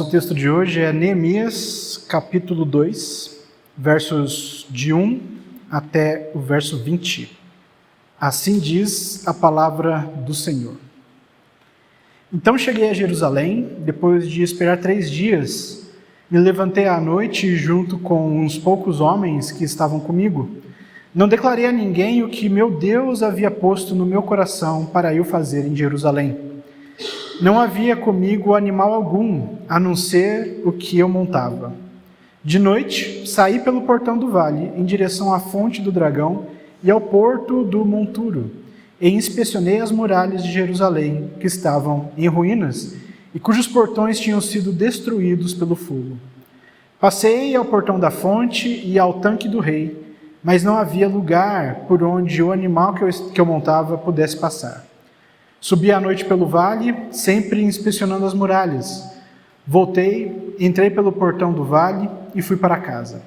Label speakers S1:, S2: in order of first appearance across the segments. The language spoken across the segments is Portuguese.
S1: nosso texto de hoje é Neemias, capítulo 2, versos de 1 até o verso 20. Assim diz a palavra do Senhor. Então cheguei a Jerusalém, depois de esperar 3 dias, me levantei à noite junto com uns poucos homens que estavam comigo. Não declarei a ninguém o que meu Deus havia posto no meu coração para eu fazer em Jerusalém. Não havia comigo animal algum, a não ser o que eu montava. De noite, saí pelo portão do vale, em direção à fonte do dragão e ao porto do monturo, e inspecionei as muralhas de Jerusalém, que estavam em ruínas, e cujos portões tinham sido destruídos pelo fogo. Passei ao portão da fonte e ao tanque do rei, mas não havia lugar por onde o animal que eu montava pudesse passar. Subi à noite pelo vale, sempre inspecionando as muralhas. Voltei, entrei pelo portão do vale e fui para casa.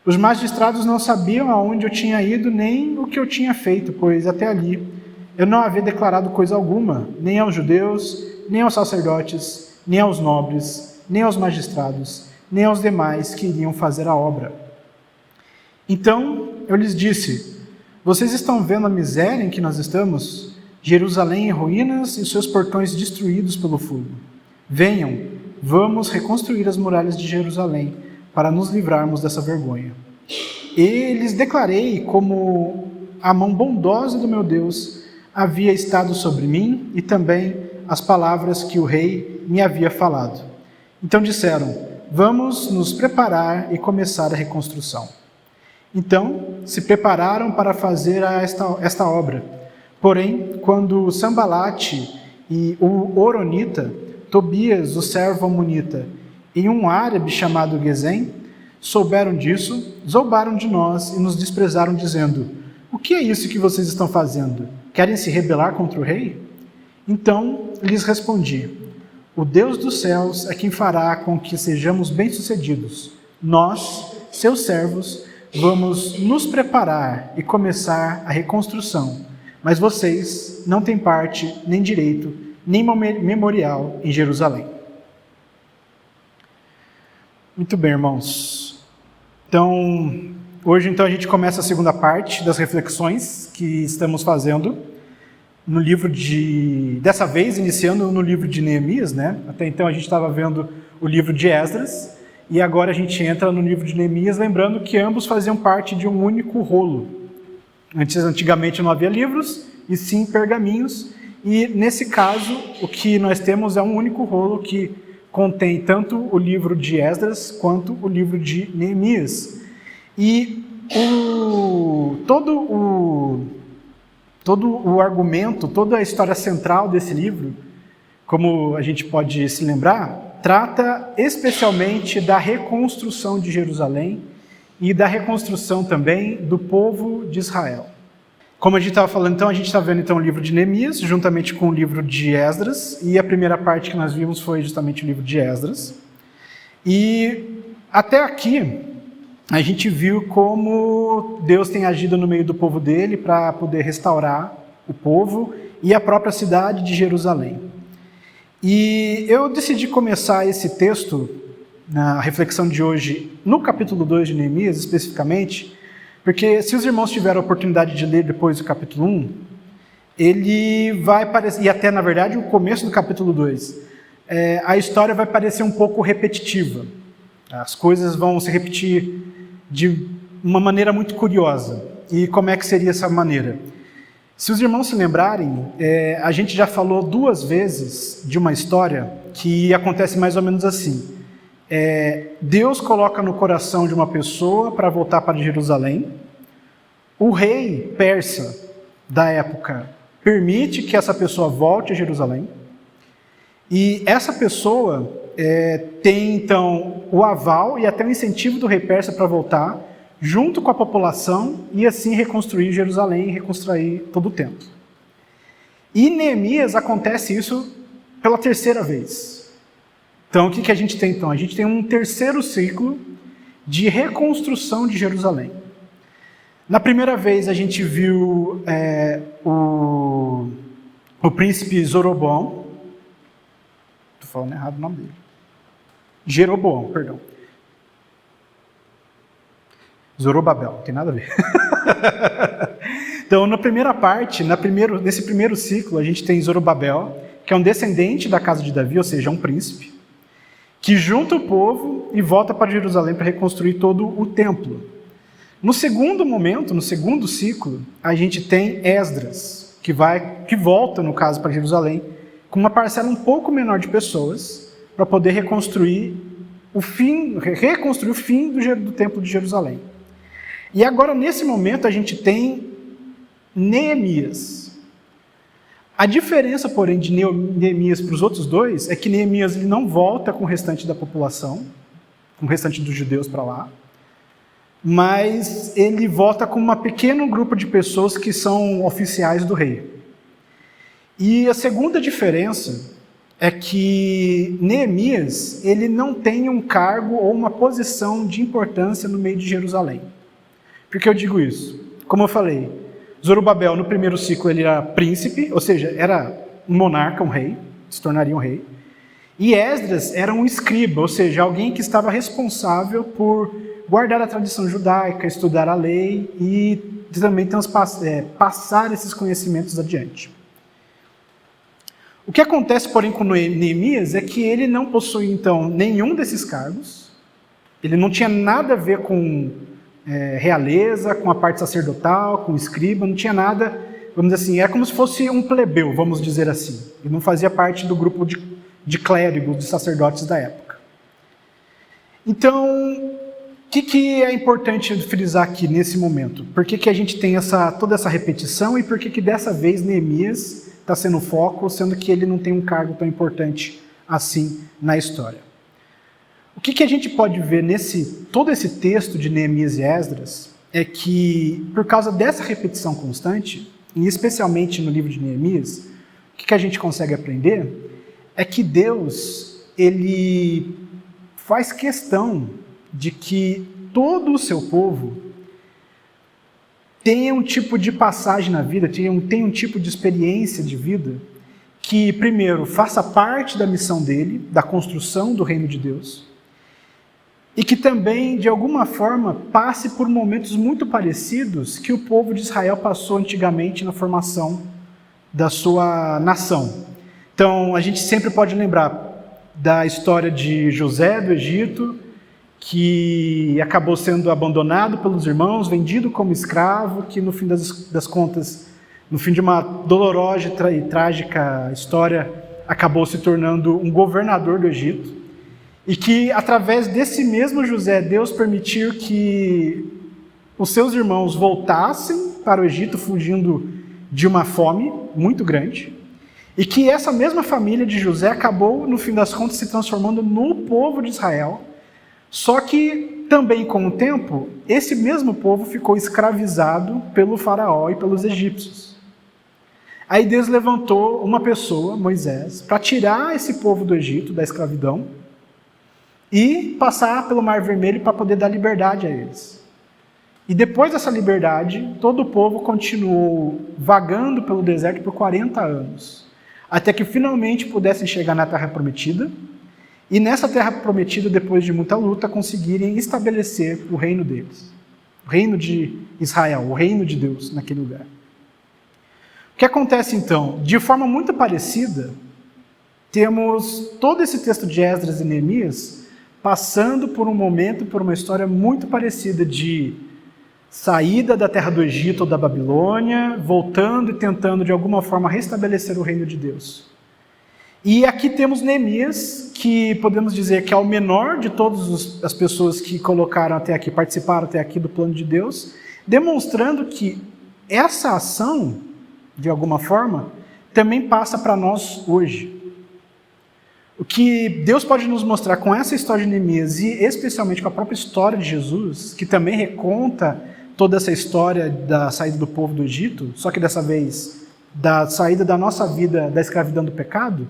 S1: Os magistrados não sabiam aonde eu tinha ido nem o que eu tinha feito, pois até ali eu não havia declarado coisa alguma, nem aos judeus, nem aos sacerdotes, nem aos nobres, nem aos magistrados, nem aos demais que iriam fazer a obra. Então eu lhes disse: vocês estão vendo a miséria em que nós estamos? Jerusalém em ruínas e seus portões destruídos pelo fogo. Venham, vamos reconstruir as muralhas de Jerusalém para nos livrarmos dessa vergonha. E lhes declarei como a mão bondosa do meu Deus havia estado sobre mim e também as palavras que o rei me havia falado. Então disseram: vamos nos preparar e começar a reconstrução. Então se prepararam para fazer esta obra. Porém, quando Sambalate e o Horonita, Tobias, o servo amonita, e um árabe chamado Gesem, souberam disso, zombaram de nós e nos desprezaram, dizendo: o que é isso que vocês estão fazendo? Querem se rebelar contra o rei? Então lhes respondi: o Deus dos céus é quem fará com que sejamos bem-sucedidos. Nós, seus servos, vamos nos preparar e começar a reconstrução. Mas vocês não têm parte, nem direito, nem memorial em Jerusalém. Muito bem, irmãos. Hoje a gente começa a segunda parte das reflexões que estamos fazendo no livro dessa vez, iniciando no livro de Neemias, né? Até então a gente estava vendo o livro de Esdras, e agora a gente entra no livro de Neemias, lembrando que ambos faziam parte de um único rolo. Antigamente não havia livros, e sim pergaminhos, e nesse caso o que nós temos é um único rolo que contém tanto o livro de Esdras quanto o livro de Neemias. E todo o argumento, toda a história central desse livro, como a gente pode se lembrar, trata especialmente da reconstrução de Jerusalém e da reconstrução também do povo de Israel. Como a gente estava falando, então, a gente está vendo o livro de Neemias, juntamente com o livro de Esdras, e a primeira parte que nós vimos foi justamente o livro de Esdras. E até aqui, a gente viu como Deus tem agido no meio do povo dele para poder restaurar o povo e a própria cidade de Jerusalém. E eu decidi começar esse texto, na reflexão de hoje, no capítulo 2 de Neemias, especificamente, porque se os irmãos tiveram a oportunidade de ler depois do capítulo 1, ele vai parecer, e até na verdade o começo do capítulo 2, a história vai parecer um pouco repetitiva. As coisas vão se repetir de uma maneira muito curiosa. E como é que seria essa maneira? Se os irmãos se lembrarem, a gente já falou 2 vezes de uma história que acontece mais ou menos assim. Deus coloca no coração de uma pessoa para voltar para Jerusalém. O rei persa da época permite que essa pessoa volte a Jerusalém. E essa pessoa tem então o aval e até o incentivo do rei persa para voltar, junto com a população, e assim reconstruir Jerusalém e reconstruir todo o templo. E em Neemias acontece isso pela 3ª vez. Então, o que a gente tem então? A gente tem um 3º ciclo de reconstrução de Jerusalém. Na primeira vez a gente viu o príncipe Zorobão, estou falando errado o nome dele, Jeroboão, perdão. Zorobabel, não tem nada a ver. Então, na primeira parte, nesse primeiro ciclo, a gente tem Zorobabel, que é um descendente da casa de Davi, ou seja, um príncipe, que junta o povo e volta para Jerusalém para reconstruir todo o templo. No segundo momento, no segundo ciclo, a gente tem Esdras, que volta, no caso, para Jerusalém, com uma parcela um pouco menor de pessoas, para poder reconstruir o fim do templo de Jerusalém. E agora, nesse momento, a gente tem Neemias. A diferença, porém, de Neemias para os outros dois é que Neemias ele não volta com o restante da população, com o restante dos judeus para lá, mas ele volta com um pequeno grupo de pessoas que são oficiais do rei. E a segunda diferença é que Neemias ele não tem um cargo ou uma posição de importância no meio de Jerusalém. Por que eu digo isso? Como eu falei, Zorobabel no primeiro ciclo ele era príncipe, ou seja, era um monarca, um rei, se tornaria um rei. E Esdras era um escriba, ou seja, alguém que estava responsável por guardar a tradição judaica, estudar a lei e também passar esses conhecimentos adiante. O que acontece, porém, com Neemias é que ele não possui, então, nenhum desses cargos, ele não tinha nada a ver com realeza, com a parte sacerdotal, com o escriba, não tinha nada, vamos dizer assim, é como se fosse um plebeu, vamos dizer assim. Ele não fazia parte do grupo de clérigos, de sacerdotes da época. Então, o que é importante frisar aqui nesse momento? Por que a gente tem toda essa repetição e por que dessa vez Neemias está sendo o foco, sendo que ele não tem um cargo tão importante assim na história? O que a gente pode ver todo esse texto de Neemias e Esdras é que, por causa dessa repetição constante, e especialmente no livro de Neemias, o que a gente consegue aprender é que Deus, ele faz questão de que todo o seu povo tenha um tipo de passagem na vida, tenha um tipo de experiência de vida que, primeiro, faça parte da missão dele, da construção do reino de Deus, e que também, de alguma forma, passe por momentos muito parecidos que o povo de Israel passou antigamente na formação da sua nação. Então, a gente sempre pode lembrar da história de José do Egito, que acabou sendo abandonado pelos irmãos, vendido como escravo, que no fim das contas, no fim de uma dolorosa e trágica história, acabou se tornando um governador do Egito. E que, através desse mesmo José, Deus permitiu que os seus irmãos voltassem para o Egito, fugindo de uma fome muito grande. E que essa mesma família de José acabou, no fim das contas, se transformando no povo de Israel. Só que, também com o tempo, esse mesmo povo ficou escravizado pelo faraó e pelos egípcios. Aí Deus levantou uma pessoa, Moisés, para tirar esse povo do Egito, da escravidão, e passar pelo Mar Vermelho para poder dar liberdade a eles. E depois dessa liberdade, todo o povo continuou vagando pelo deserto por 40 anos, até que finalmente pudessem chegar na Terra Prometida, e nessa Terra Prometida, depois de muita luta, conseguirem estabelecer o reino deles, o reino de Israel, o reino de Deus naquele lugar. O que acontece então? De forma muito parecida, temos todo esse texto de Esdras e Neemias passando por um momento, por uma história muito parecida de saída da terra do Egito ou da Babilônia, voltando e tentando de alguma forma restabelecer o reino de Deus. E aqui temos Neemias, que podemos dizer que é o menor de todas as pessoas que colocaram até aqui, participaram até aqui do plano de Deus, demonstrando que essa ação, de alguma forma, também passa para nós hoje. O que Deus pode nos mostrar com essa história de Neemias e especialmente com a própria história de Jesus, que também reconta toda essa história da saída do povo do Egito, só que dessa vez da saída da nossa vida da escravidão do pecado,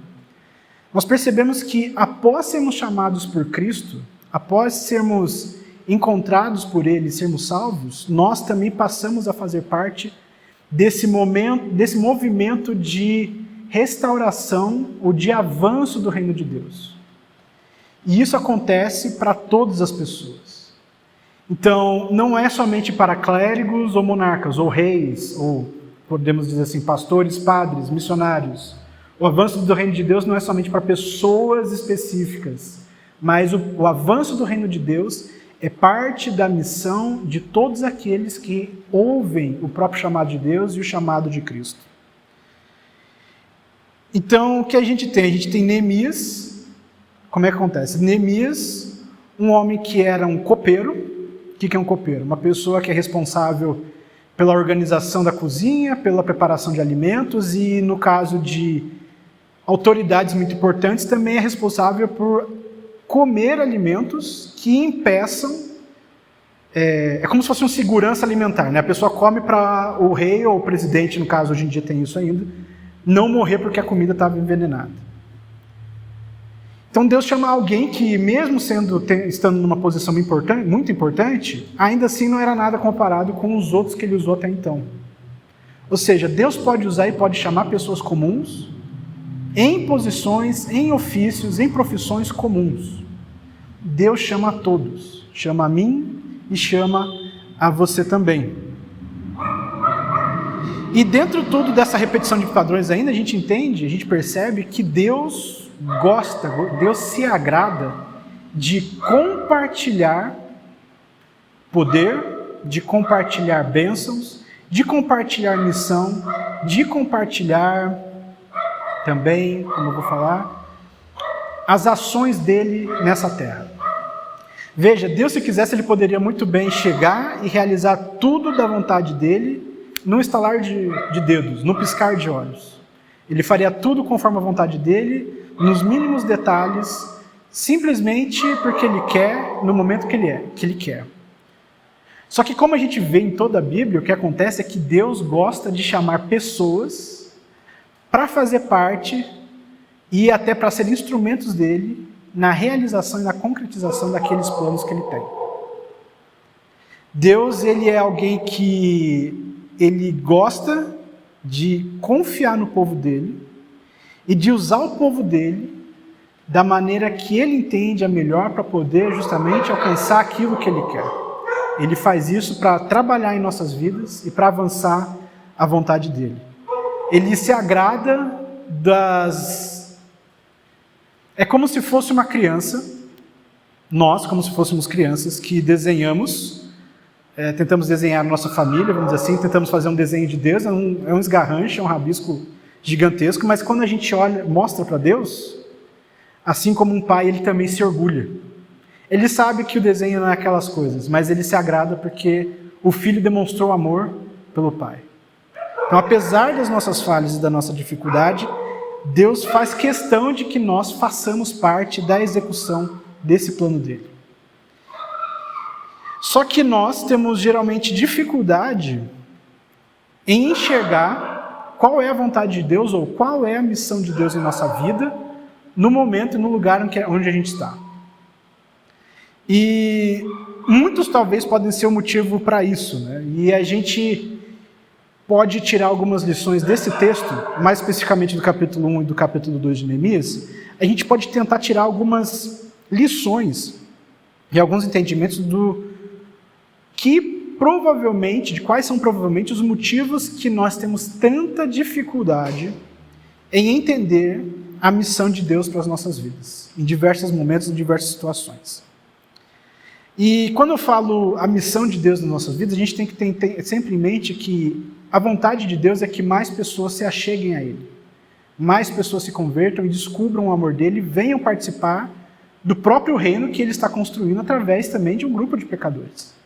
S1: nós percebemos que após sermos chamados por Cristo, após sermos encontrados por Ele, sermos salvos, nós também passamos a fazer parte desse movimento de restauração ou de avanço do reino de Deus. E isso acontece para todas as pessoas. Então, não é somente para clérigos ou monarcas, ou reis, ou podemos dizer assim, pastores, padres, missionários. O avanço do reino de Deus não é somente para pessoas específicas, mas o avanço do reino de Deus é parte da missão de todos aqueles que ouvem o próprio chamado de Deus e o chamado de Cristo. Então, o que a gente tem? A gente tem Neemias. Como é que acontece? Neemias, um homem que era um copeiro. O que é um copeiro? Uma pessoa que é responsável pela organização da cozinha, pela preparação de alimentos e, no caso de autoridades muito importantes, também é responsável por comer alimentos que impeçam, é como se fosse uma segurança alimentar, né? A pessoa come para o rei ou o presidente, no caso, hoje em dia tem isso ainda, não morrer porque a comida estava envenenada. Então Deus chama alguém que, mesmo estando numa posição muito importante, ainda assim não era nada comparado com os outros que ele usou até então. Ou seja, Deus pode usar e pode chamar pessoas comuns, em posições, em ofícios, em profissões comuns. Deus chama a todos, chama a mim e chama a você também. E dentro tudo dessa repetição de padrões ainda, a gente percebe que Deus gosta, Deus se agrada de compartilhar poder, de compartilhar bênçãos, de compartilhar missão, de compartilhar também, como eu vou falar, as ações dele nessa terra. Veja, Deus, se quisesse, ele poderia muito bem chegar e realizar tudo da vontade dele num estalar de dedos, num piscar de olhos. Ele faria tudo conforme a vontade dele, nos mínimos detalhes, simplesmente porque ele quer, no momento que ele quer. Só que, como a gente vê em toda a Bíblia, o que acontece é que Deus gosta de chamar pessoas para fazer parte e até para ser instrumentos dele na realização e na concretização daqueles planos que ele tem. Deus, ele é alguém que ele gosta de confiar no povo dele e de usar o povo dele da maneira que ele entende a melhor para poder justamente alcançar aquilo que ele quer. Ele faz isso para trabalhar em nossas vidas e para avançar a vontade dele. Ele se agrada É como se fosse uma criança, nós, como se fôssemos crianças, que desenhamos, tentamos desenhar a nossa família, vamos dizer assim, tentamos fazer um desenho de Deus, é um esgarrancho, é um rabisco gigantesco, mas quando a gente olha, mostra para Deus, assim como um pai, ele também se orgulha. Ele sabe que o desenho não é aquelas coisas, mas ele se agrada porque o filho demonstrou amor pelo pai. Então, apesar das nossas falhas e da nossa dificuldade, Deus faz questão de que nós façamos parte da execução desse plano dele. Só que nós temos geralmente dificuldade em enxergar qual é a vontade de Deus ou qual é a missão de Deus em nossa vida no momento e no lugar onde a gente está. E muitos talvez podem ser o motivo para isso, né? E a gente pode tirar algumas lições desse texto, mais especificamente do capítulo 1 e do capítulo 2 de Neemias, a gente pode tentar tirar algumas lições e alguns entendimentos de quais são provavelmente os motivos que nós temos tanta dificuldade em entender a missão de Deus para as nossas vidas, em diversos momentos, em diversas situações. E quando eu falo a missão de Deus nas nossas vidas, a gente tem que ter sempre em mente que a vontade de Deus é que mais pessoas se acheguem a Ele, mais pessoas se convertam e descubram o amor dEle e venham participar do próprio reino que Ele está construindo através também de um grupo de pecadores.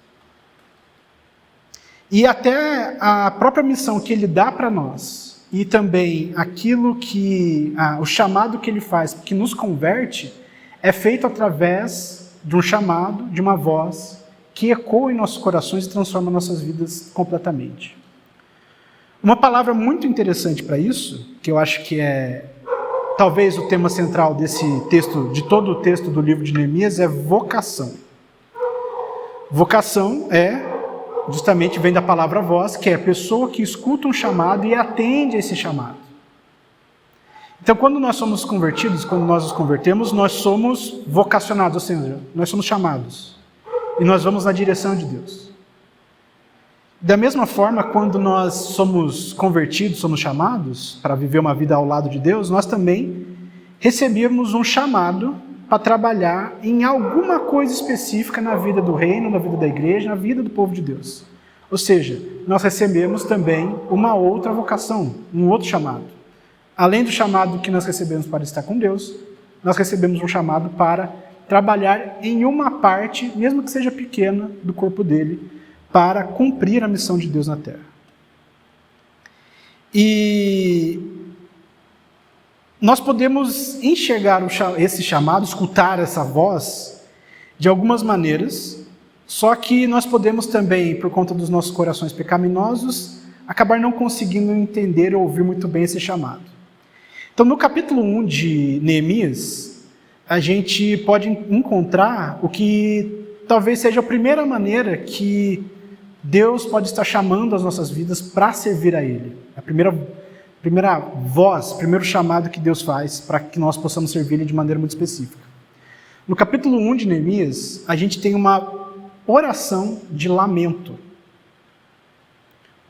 S1: E até a própria missão que Ele dá para nós e também aquilo que, o chamado que Ele faz, que nos converte, é feito através de um chamado, de uma voz que ecoa em nossos corações e transforma nossas vidas completamente. Uma palavra muito interessante para isso, que eu acho que é talvez o tema central desse texto, de todo o texto do livro de Neemias, é vocação. Vocação justamente vem da palavra voz, que é a pessoa que escuta um chamado e atende a esse chamado. Então, quando nós somos convertidos, quando nós nos convertemos, nós somos vocacionados, ou seja, nós somos chamados. E nós vamos na direção de Deus. Da mesma forma, quando nós somos convertidos, somos chamados para viver uma vida ao lado de Deus, nós também recebemos um chamado para trabalhar em alguma coisa específica na vida do reino, na vida da igreja, na vida do povo de Deus. Ou seja, nós recebemos também uma outra vocação, um outro chamado. Além do chamado que nós recebemos para estar com Deus, nós recebemos um chamado para trabalhar em uma parte, mesmo que seja pequena, do corpo dele, para cumprir a missão de Deus na terra. E nós podemos enxergar esse chamado, escutar essa voz, de algumas maneiras, só que nós podemos também, por conta dos nossos corações pecaminosos, acabar não conseguindo entender ou ouvir muito bem esse chamado. Então, no capítulo 1 de Neemias, a gente pode encontrar o que talvez seja a primeira maneira que Deus pode estar chamando as nossas vidas para servir a Ele. A primeira voz, primeiro chamado que Deus faz para que nós possamos servir Ele de maneira muito específica. No capítulo 1 de Neemias, a gente tem uma oração de lamento.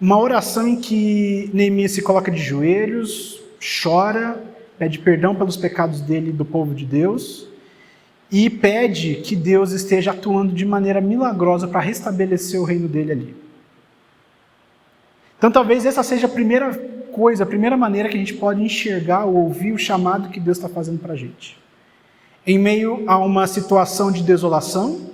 S1: Uma oração em que Neemias se coloca de joelhos, chora, pede perdão pelos pecados dele e do povo de Deus, e pede que Deus esteja atuando de maneira milagrosa para restabelecer o reino dele ali. Então talvez essa seja a primeira coisa, a primeira maneira que a gente pode enxergar ou ouvir o chamado que Deus está fazendo para a gente. Em meio a uma situação de desolação,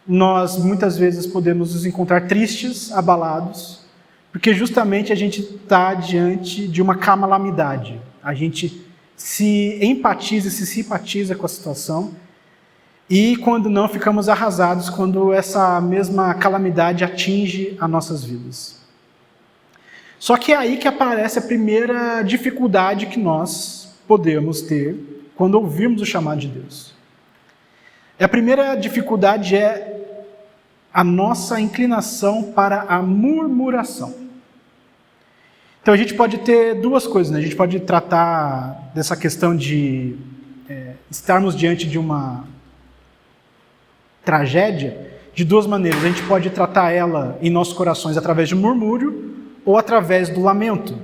S1: nós muitas vezes podemos nos encontrar tristes, abalados, porque justamente a gente está diante de uma calamidade. A gente se empatiza, se simpatiza com a situação, e quando não, ficamos arrasados quando essa mesma calamidade atinge as nossas vidas. Só que é aí que aparece a primeira dificuldade que nós podemos ter quando ouvirmos o chamado de Deus. A primeira dificuldade é a nossa inclinação para a murmuração. Então a gente pode ter duas coisas, né? A gente pode tratar dessa questão de estarmos diante de uma tragédia de duas maneiras. A gente pode tratar ela em nossos corações através de murmúrio ou através do lamento.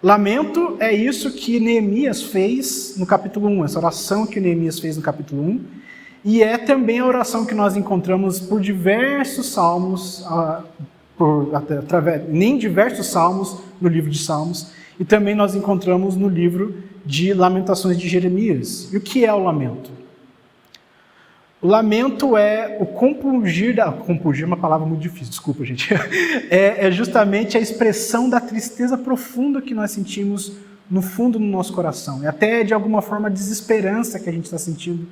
S1: Lamento é isso que Neemias fez no capítulo 1, essa oração que Neemias fez no capítulo 1, e é também a oração que nós encontramos por diversos salmos, em diversos salmos no livro de Salmos, e também nós encontramos no livro de Lamentações de Jeremias. E o que é o lamento? O lamento é o compungir é uma palavra muito difícil, desculpa, gente. É justamente a expressão da tristeza profunda que nós sentimos no fundo do nosso coração. É até, de alguma forma, a desesperança que a gente está sentindo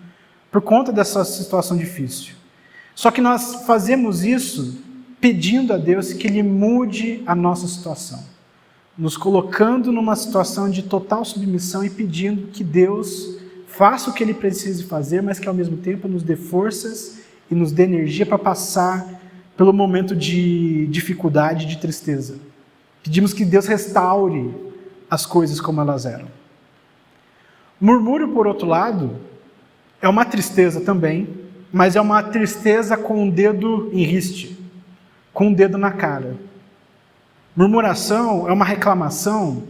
S1: por conta dessa situação difícil. Só que nós fazemos isso pedindo a Deus que Ele mude a nossa situação, nos colocando numa situação de total submissão e pedindo que Deus faça o que Ele precise fazer, mas que ao mesmo tempo nos dê forças e nos dê energia para passar pelo momento de dificuldade, de tristeza. Pedimos que Deus restaure as coisas como elas eram. Murmúrio, por outro lado, é uma tristeza também, mas é uma tristeza com o dedo em riste, com o dedo na cara. Murmuração é uma reclamação,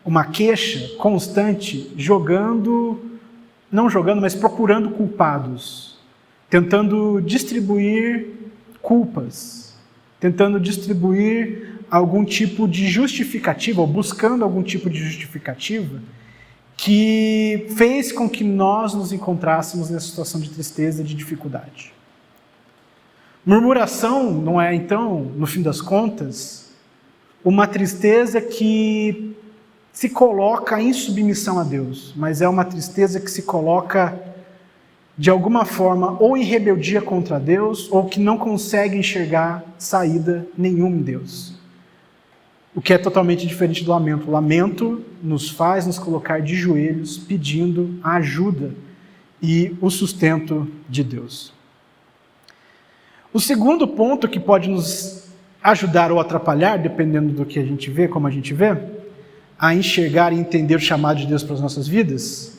S1: uma queixa constante, mas procurando culpados, tentando distribuir culpas, tentando distribuir algum tipo de justificativa, ou buscando algum tipo de justificativa, que fez com que nós nos encontrássemos nessa situação de tristeza e de dificuldade. Murmuração não é, então, no fim das contas, uma tristeza que se coloca em submissão a Deus, mas é uma tristeza que se coloca, de alguma forma, ou em rebeldia contra Deus, ou que não consegue enxergar saída nenhuma em Deus. O que é totalmente diferente do lamento. O lamento nos faz nos colocar de joelhos, pedindo a ajuda e o sustento de Deus. O segundo ponto que pode nos ajudar ou atrapalhar, dependendo do que a gente vê, como a gente vê, a enxergar e entender o chamado de Deus para as nossas vidas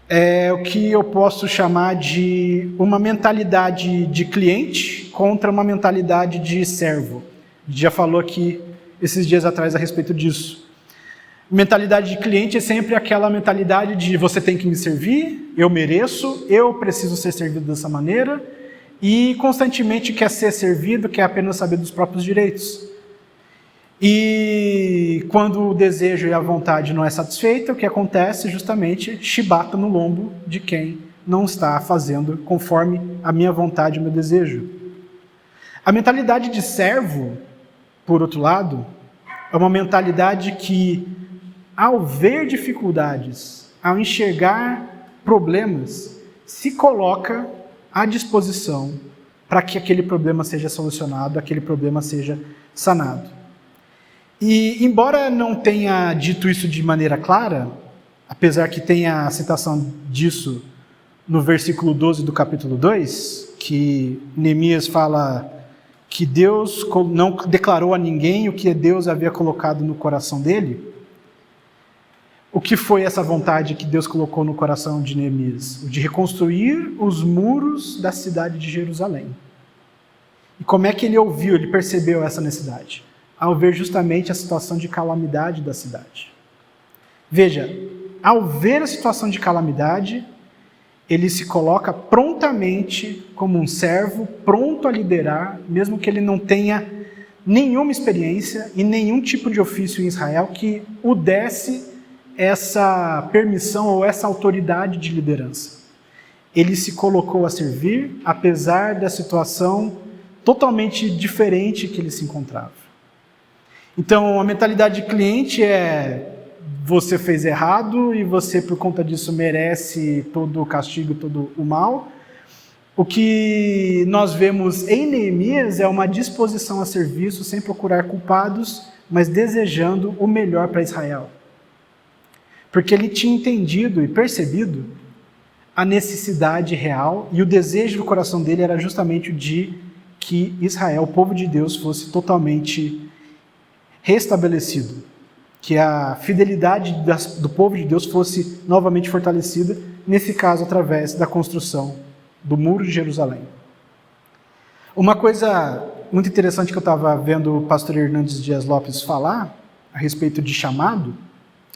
S1: é o que eu posso chamar de uma mentalidade de cliente contra uma mentalidade de servo. A gente já falou aqui esses dias atrás a respeito disso. Mentalidade de cliente é sempre aquela mentalidade de você tem que me servir, eu mereço, eu preciso ser servido dessa maneira, e constantemente quer ser servido, quer apenas saber dos próprios direitos. E quando o desejo e a vontade não é satisfeita, o que acontece? Justamente chibata no lombo de quem não está fazendo conforme a minha vontade e o meu desejo. A mentalidade de servo, por outro lado, é uma mentalidade que, ao ver dificuldades, ao enxergar problemas, se coloca à disposição para que aquele problema seja solucionado, aquele problema seja sanado. E, embora não tenha dito isso de maneira clara, apesar que tenha a citação disso no versículo 12 do capítulo 2, que Neemias fala que Deus não declarou a ninguém o que Deus havia colocado no coração dele. O que foi essa vontade que Deus colocou no coração de Neemias? O de reconstruir os muros da cidade de Jerusalém. E como é que ele ouviu, ele percebeu essa necessidade? Ao ver justamente a situação de calamidade da cidade. Veja, ao ver a situação de calamidade, ele se coloca prontamente como um servo, pronto a liderar, mesmo que ele não tenha nenhuma experiência e nenhum tipo de ofício em Israel que o desse essa permissão ou essa autoridade de liderança. Ele se colocou a servir, apesar da situação totalmente diferente que ele se encontrava. Então, a mentalidade de cliente é: você fez errado e você, por conta disso, merece todo o castigo, todo o mal. O que nós vemos em Neemias é uma disposição a serviço, sem procurar culpados, mas desejando o melhor para Israel. Porque ele tinha entendido e percebido a necessidade real, e o desejo do coração dele era justamente o de que Israel, o povo de Deus, fosse totalmente restabelecido, que a fidelidade do povo de Deus fosse novamente fortalecida, nesse caso através da construção do Muro de Jerusalém. Uma coisa muito interessante que eu estava vendo o pastor Hernandes Dias Lopes falar a respeito de chamado,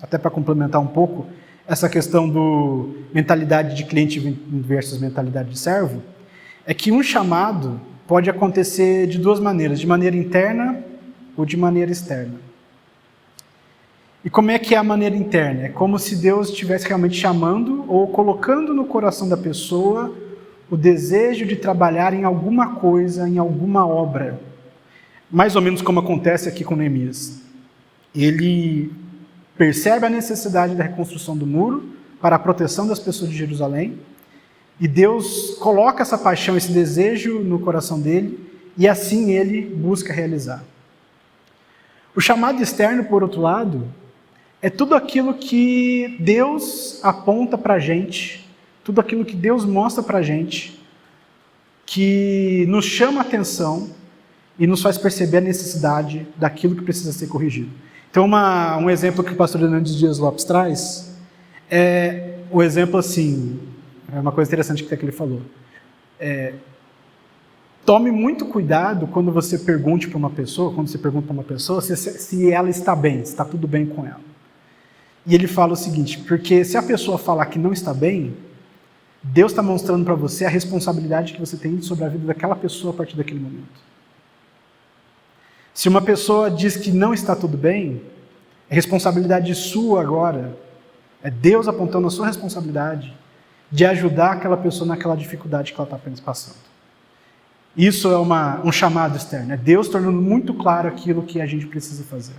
S1: até para complementar um pouco essa questão do mentalidade de cliente versus mentalidade de servo, é que um chamado pode acontecer de duas maneiras, de maneira interna ou de maneira externa. E como é que é a maneira interna? É como se Deus estivesse realmente chamando ou colocando no coração da pessoa o desejo de trabalhar em alguma coisa, em alguma obra. Mais ou menos como acontece aqui com Neemias. Ele percebe a necessidade da reconstrução do muro para a proteção das pessoas de Jerusalém, e Deus coloca essa paixão, esse desejo no coração dele, e assim ele busca realizar. O chamado externo, por outro lado, é tudo aquilo que Deus aponta para a gente, tudo aquilo que Deus mostra para a gente, que nos chama a atenção e nos faz perceber a necessidade daquilo que precisa ser corrigido. Então, um exemplo que o pastor Hernandes Dias Lopes traz é o exemplo assim, é uma coisa interessante que ele falou. Tome muito cuidado quando você pergunte para uma pessoa, se ela está bem, se está tudo bem com ela. E ele fala o seguinte, porque se a pessoa falar que não está bem, Deus está mostrando para você a responsabilidade que você tem sobre a vida daquela pessoa a partir daquele momento. Se uma pessoa diz que não está tudo bem, é responsabilidade sua agora, é Deus apontando a sua responsabilidade de ajudar aquela pessoa naquela dificuldade que ela está apenas passando. Isso é um chamado externo, é Deus tornando muito claro aquilo que a gente precisa fazer.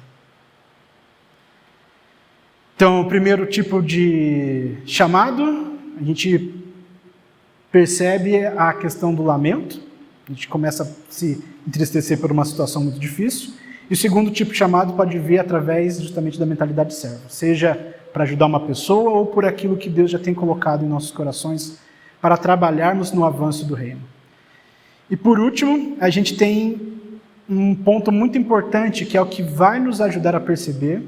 S1: Então, o primeiro tipo de chamado, a gente percebe a questão do lamento, a gente começa a se entristecer por uma situação muito difícil. E o segundo tipo de chamado pode vir através justamente da mentalidade de servo, seja para ajudar uma pessoa ou por aquilo que Deus já tem colocado em nossos corações para trabalharmos no avanço do reino. E por último, a gente tem um ponto muito importante, que é o que vai nos ajudar a perceber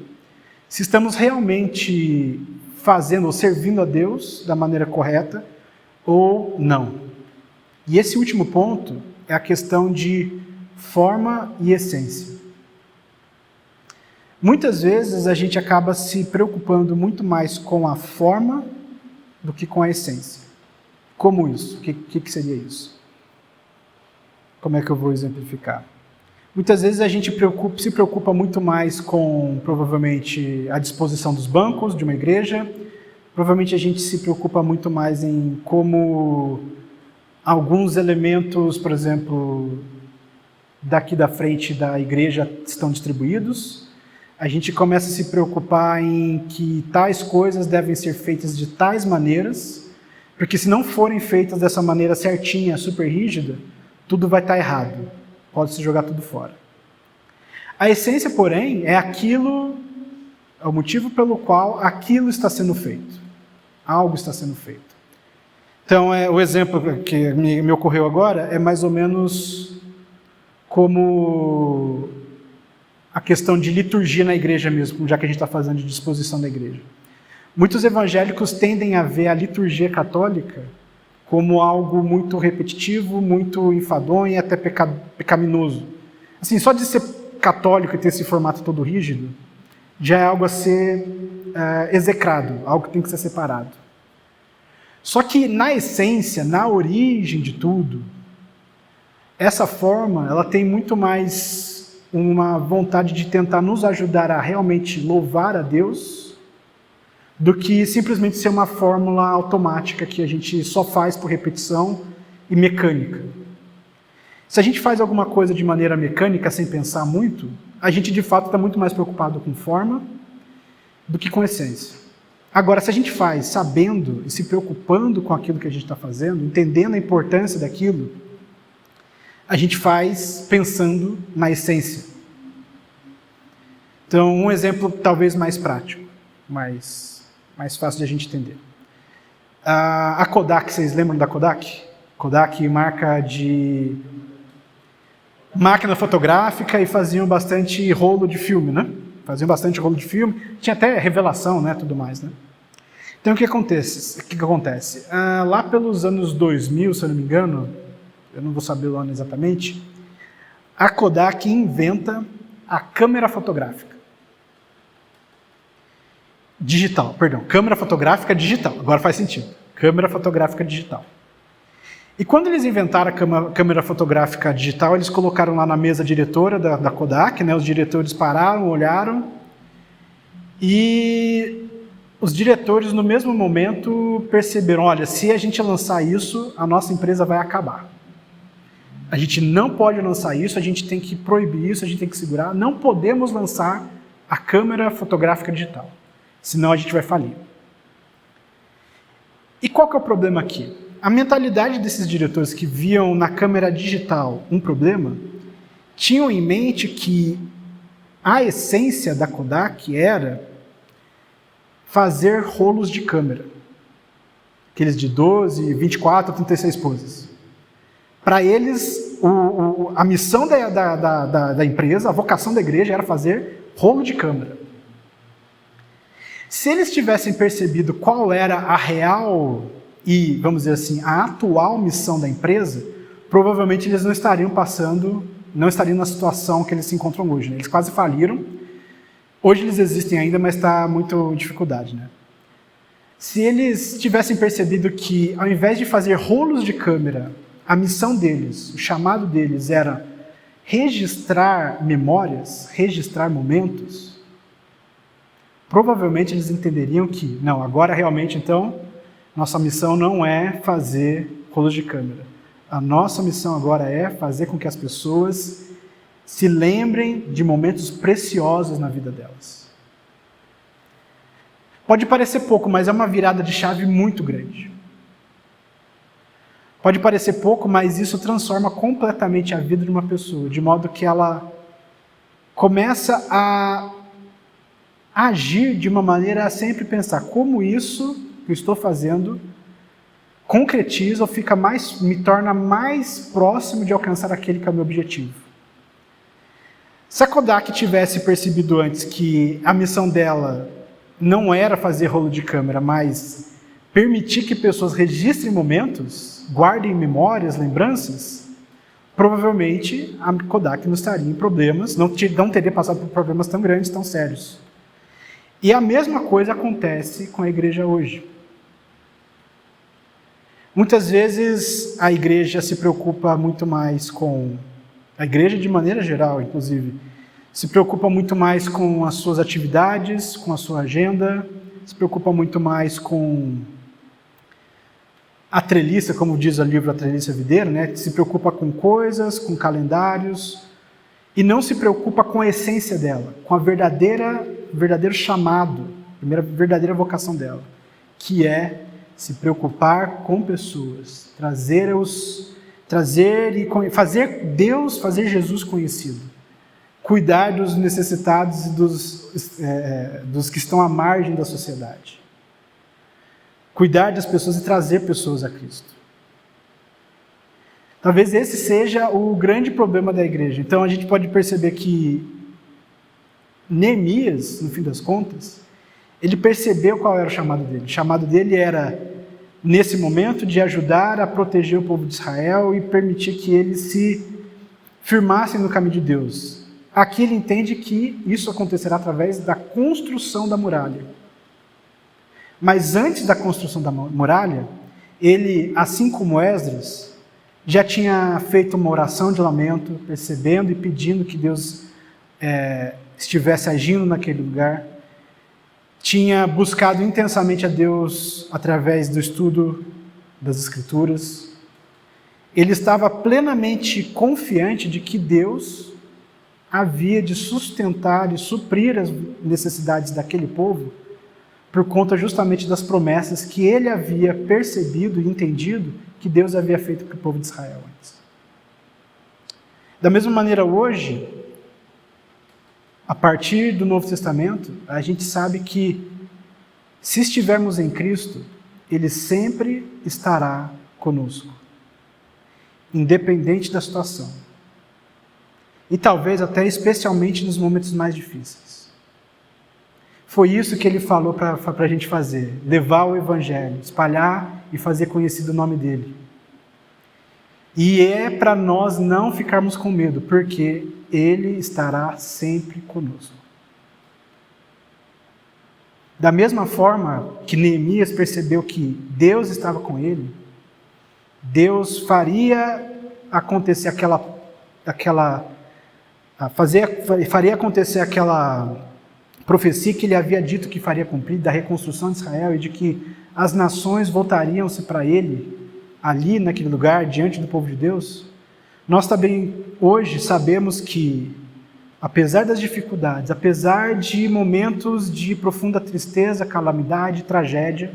S1: se estamos realmente fazendo ou servindo a Deus da maneira correta ou não. E esse último ponto é a questão de forma e essência. Muitas vezes a gente acaba se preocupando muito mais com a forma do que com a essência. Como isso? O que seria isso? Como é que eu vou exemplificar? Muitas vezes a gente se preocupa muito mais com, provavelmente, a disposição dos bancos de uma igreja. Provavelmente a gente se preocupa muito mais em como alguns elementos, por exemplo, daqui da frente da igreja estão distribuídos. A gente começa a se preocupar em que tais coisas devem ser feitas de tais maneiras, porque se não forem feitas dessa maneira certinha, super rígida, tudo vai estar errado. Pode-se jogar tudo fora. A essência, porém, é o motivo pelo qual aquilo está sendo feito. Algo está sendo feito. Então, o exemplo que me ocorreu agora é mais ou menos como a questão de liturgia na igreja mesmo, já que a gente está fazendo de disposição da igreja. Muitos evangélicos tendem a ver a liturgia católica como algo muito repetitivo, muito enfadonho e até pecaminoso. Assim, só de ser católico e ter esse formato todo rígido, já é algo a ser execrado, algo que tem que ser separado. Só que na essência, na origem de tudo, essa forma, ela tem muito mais uma vontade de tentar nos ajudar a realmente louvar a Deus, do que simplesmente ser uma fórmula automática que a gente só faz por repetição e mecânica. Se a gente faz alguma coisa de maneira mecânica, sem pensar muito, a gente de fato está muito mais preocupado com forma do que com essência. Agora, se a gente faz sabendo e se preocupando com aquilo que a gente está fazendo, entendendo a importância daquilo, a gente faz pensando na essência. Então, um exemplo talvez mais prático, mais fácil de a gente entender. A Kodak, vocês lembram da Kodak? Kodak, marca de máquina fotográfica, e faziam bastante rolo de filme, né? Faziam bastante rolo de filme, tinha até revelação, né, tudo mais, né? Então, o que acontece? Lá pelos anos 2000, se eu não me engano, eu não vou saber o ano exatamente, a Kodak inventa a câmera fotográfica. Digital, perdão, câmera fotográfica digital, agora faz sentido, câmera fotográfica digital. E quando eles inventaram a câmera fotográfica digital, eles colocaram lá na mesa diretora da Kodak, né, os diretores pararam, olharam, e os diretores no mesmo momento perceberam, olha, se a gente lançar isso, a nossa empresa vai acabar. A gente não pode lançar isso, a gente tem que proibir isso, a gente tem que segurar, não podemos lançar a câmera fotográfica digital. Senão a gente vai falir. E qual que é o problema aqui? A mentalidade desses diretores que viam na câmera digital um problema, tinham em mente que a essência da Kodak era fazer rolos de câmera. Aqueles de 12, 24, 36 poses. Para eles, a missão da empresa, a vocação da igreja era fazer rolo de câmera. Se eles tivessem percebido qual era a real e, vamos dizer assim, a atual missão da empresa, provavelmente eles não estariam na situação que eles se encontram hoje, né? Eles quase faliram. Hoje eles existem ainda, mas está muito dificuldade, né? Se eles tivessem percebido que, ao invés de fazer rolos de câmera, a missão deles, o chamado deles era registrar memórias, registrar momentos, provavelmente eles entenderiam que, não, agora realmente então, nossa missão não é fazer rolos de câmera. A nossa missão agora é fazer com que as pessoas se lembrem de momentos preciosos na vida delas. Pode parecer pouco, mas é uma virada de chave muito grande. Pode parecer pouco, mas isso transforma completamente a vida de uma pessoa, de modo que ela começa a agir de uma maneira a sempre pensar como isso que eu estou fazendo concretiza ou me torna mais próximo de alcançar aquele que é o meu objetivo. Se a Kodak tivesse percebido antes que a missão dela não era fazer rolo de câmera, mas permitir que pessoas registrem momentos, guardem memórias, lembranças, provavelmente a Kodak não estaria em problemas, não teria passado por problemas tão grandes, tão sérios. E a mesma coisa acontece com a igreja hoje. Muitas vezes a igreja se preocupa muito mais com... A igreja de maneira geral, inclusive, se preocupa muito mais com as suas atividades, com a sua agenda, se preocupa muito mais com a treliça, como diz o livro A Treliça Videira, né? Se preocupa com coisas, com calendários, e não se preocupa com a essência dela, com a verdadeiro chamado, a verdadeira vocação dela, que é se preocupar com pessoas, fazer Jesus conhecido, cuidar dos necessitados e dos que estão à margem da sociedade, cuidar das pessoas e trazer pessoas a Cristo. Talvez esse seja o grande problema da igreja. Então a gente pode perceber que Neemias, no fim das contas, ele percebeu qual era o chamado dele. O chamado dele era, nesse momento, de ajudar a proteger o povo de Israel e permitir que eles se firmassem no caminho de Deus. Aqui ele entende que isso acontecerá através da construção da muralha. Mas antes da construção da muralha, ele, assim como Esdras, já tinha feito uma oração de lamento, percebendo e pedindo que Deus estivesse agindo naquele lugar. Tinha buscado intensamente a Deus através do estudo das Escrituras. Ele estava plenamente confiante de que Deus havia de sustentar e suprir as necessidades daquele povo por conta justamente das promessas que ele havia percebido e entendido que Deus havia feito para o povo de Israel antes. Da mesma maneira, hoje, a partir do Novo Testamento, a gente sabe que, se estivermos em Cristo, Ele sempre estará conosco, independente da situação. E talvez até especialmente nos momentos mais difíceis. Foi isso que Ele falou para a gente fazer, levar o Evangelho, espalhar e fazer conhecido o nome dEle. E é para nós não ficarmos com medo, porque Ele estará sempre conosco. Da mesma forma que Neemias percebeu que Deus estava com ele, Deus faria acontecer faria acontecer aquela profecia que ele havia dito que faria cumprir, da reconstrução de Israel e de que as nações voltariam-se para ele, ali naquele lugar, diante do povo de Deus. Nós também hoje sabemos que, apesar das dificuldades, apesar de momentos de profunda tristeza, calamidade, tragédia,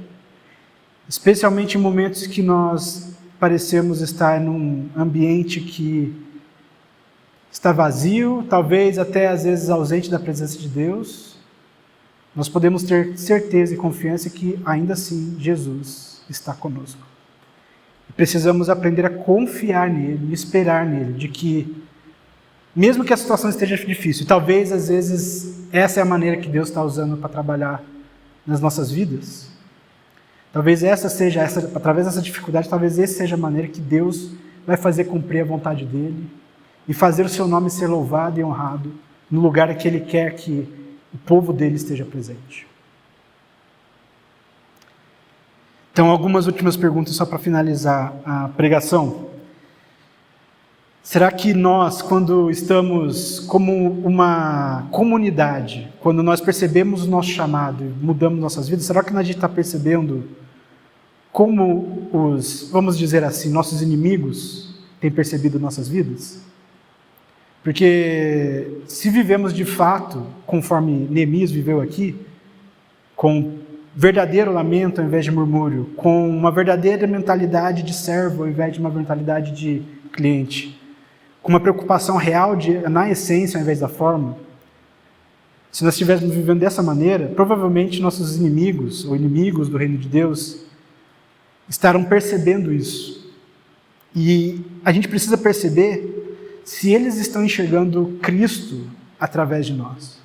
S1: especialmente em momentos que nós parecemos estar num ambiente que está vazio, talvez até às vezes ausente da presença de Deus, nós podemos ter certeza e confiança que ainda assim Jesus está conosco. E precisamos aprender a confiar nele, esperar nele, de que mesmo que a situação esteja difícil, talvez às vezes essa é a maneira que Deus está usando para trabalhar nas nossas vidas. Talvez através dessa dificuldade, talvez essa seja a maneira que Deus vai fazer cumprir a vontade dele e fazer o seu nome ser louvado e honrado no lugar que ele quer que o povo dele esteja presente. Então, algumas últimas perguntas só para finalizar a pregação. Será que nós, quando estamos como uma comunidade, quando nós percebemos o nosso chamado e mudamos nossas vidas, será que a gente está percebendo como vamos dizer assim, nossos inimigos têm percebido nossas vidas? Porque se vivemos de fato, conforme Neemias viveu aqui, com verdadeiro lamento ao invés de murmúrio, com uma verdadeira mentalidade de servo ao invés de uma mentalidade de cliente, com uma preocupação real na essência ao invés da forma, se nós estivéssemos vivendo dessa maneira, provavelmente nossos inimigos ou inimigos do reino de Deus estarão percebendo isso. E a gente precisa perceber se eles estão enxergando Cristo através de nós?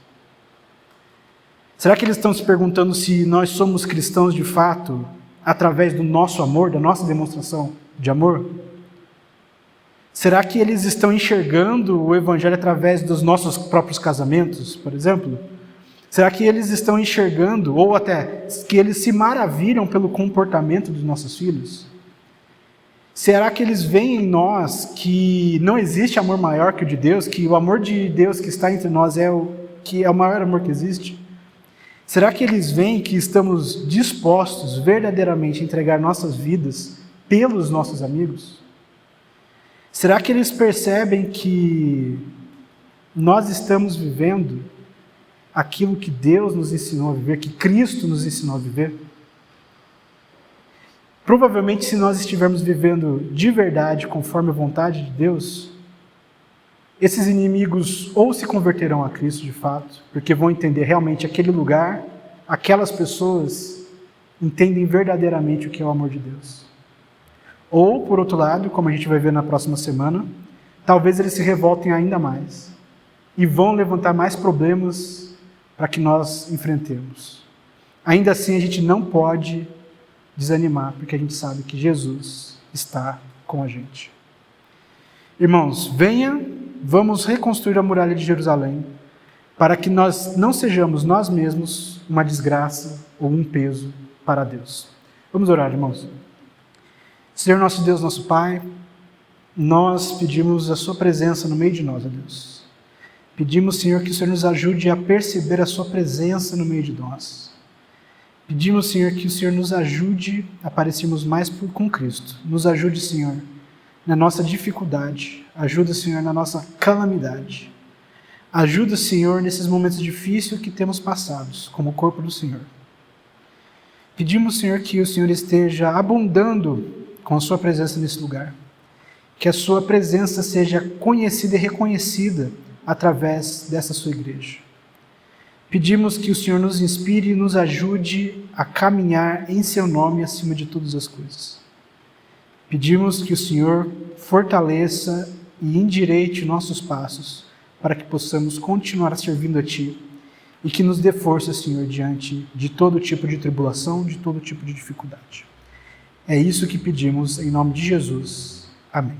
S1: Será que eles estão se perguntando se nós somos cristãos de fato através do nosso amor, da nossa demonstração de amor? Será que eles estão enxergando o Evangelho através dos nossos próprios casamentos, por exemplo? Será que eles estão enxergando, ou até que eles se maravilham pelo comportamento dos nossos filhos? Será que eles veem em nós que não existe amor maior que o de Deus, que o amor de Deus que está entre nós é o maior amor que existe? Será que eles veem que estamos dispostos verdadeiramente a entregar nossas vidas pelos nossos amigos? Será que eles percebem que nós estamos vivendo aquilo que Deus nos ensinou a viver, que Cristo nos ensinou a viver? Provavelmente, se nós estivermos vivendo de verdade conforme a vontade de Deus, esses inimigos ou se converterão a Cristo de fato, porque vão entender realmente aquele lugar, aquelas pessoas entendem verdadeiramente o que é o amor de Deus. Ou, por outro lado, como a gente vai ver na próxima semana, talvez eles se revoltem ainda mais e vão levantar mais problemas para que nós enfrentemos. Ainda assim, a gente não pode desanimar, porque a gente sabe que Jesus está com a gente. Irmãos, venha, vamos reconstruir a muralha de Jerusalém, para que nós não sejamos nós mesmos uma desgraça ou um peso para Deus. Vamos orar, irmãos. Senhor nosso Deus, nosso Pai, nós pedimos a Sua presença no meio de nós, ó Deus. Pedimos, Senhor, que o Senhor nos ajude a perceber a Sua presença no meio de nós. Pedimos, Senhor, que o Senhor nos ajude a parecermos mais com Cristo. Nos ajude, Senhor, na nossa dificuldade. Ajuda, Senhor, na nossa calamidade. Ajuda, Senhor, nesses momentos difíceis que temos passados, como o corpo do Senhor. Pedimos, Senhor, que o Senhor esteja abundando com a Sua presença nesse lugar. Que a Sua presença seja conhecida e reconhecida através dessa Sua igreja. Pedimos que o Senhor nos inspire e nos ajude a caminhar em Seu nome acima de todas as coisas. Pedimos que o Senhor fortaleça e endireite nossos passos para que possamos continuar servindo a Ti e que nos dê força, Senhor, diante de todo tipo de tribulação, de todo tipo de dificuldade. É isso que pedimos em nome de Jesus. Amém.